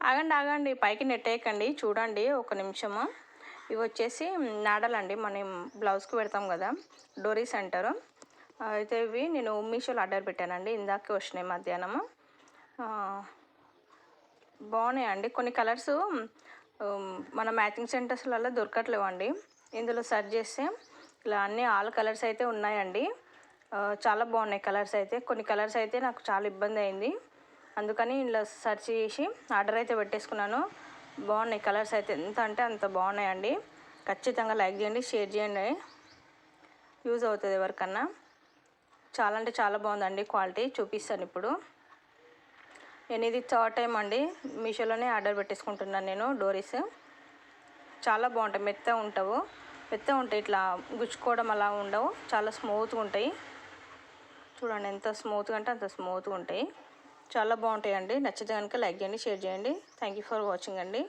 ఆగండి ఆగండి, పైకి నెట్టేయకండి, చూడండి ఒక నిమిషము. ఇవి వచ్చేసి నాడలండి, మనం బ్లౌజ్కి పెడతాం కదా, డోరీస్ అంటారు. అయితే ఇవి నేను మీషోలో ఆర్డర్ పెట్టానండి, ఇందాకే వచ్చినాయి మధ్యాహ్నము. బాగున్నాయండి. కొన్ని కలర్స్ మన మ్యాచింగ్ సెంటర్స్లలో దొరకట్లేవండి. ఇందులో సెర్చ్ చేస్తే ఇలా అన్నీ ఆల్ కలర్స్ అయితే ఉన్నాయండి. చాలా బాగున్నాయి కలర్స్ అయితే. కొన్ని కలర్స్ అయితే నాకు చాలా ఇబ్బంది అయింది, అందుకని ఇలా సెర్చ్ చేసి ఆర్డర్ అయితే పెట్టేసుకున్నాను. బాగున్నాయి కలర్స్ అయితే, ఎంత అంటే అంత బాగున్నాయండి. ఖచ్చితంగా లైక్ చేయండి, షేర్ చేయండి, యూజ్ అవుతుంది ఎవరికన్నా. చాలా అంటే చాలా బాగుందండి క్వాలిటీ. చూపిస్తాను ఇప్పుడు. నేను ఇది థర్డ్ టైం అండి మీషోలోనే ఆర్డర్ పెట్టేసుకుంటున్నాను నేను. డోరీస్ చాలా బాగుంటాయి, మెత్తగా ఉంటాయి, ఇట్లా గుచ్చుకోవడం అలా ఉండవు, చాలా స్మూత్గా ఉంటాయి. చూడండి ఎంత స్మూత్గా అంటే అంత స్మూత్గా ఉంటాయి, చాలా బాగుంటాయి అండి. నచ్చితే కనుక లైక్ చేయండి, షేర్ చేయండి. థ్యాంక్ యూ ఫర్ వాచింగ్ అండి.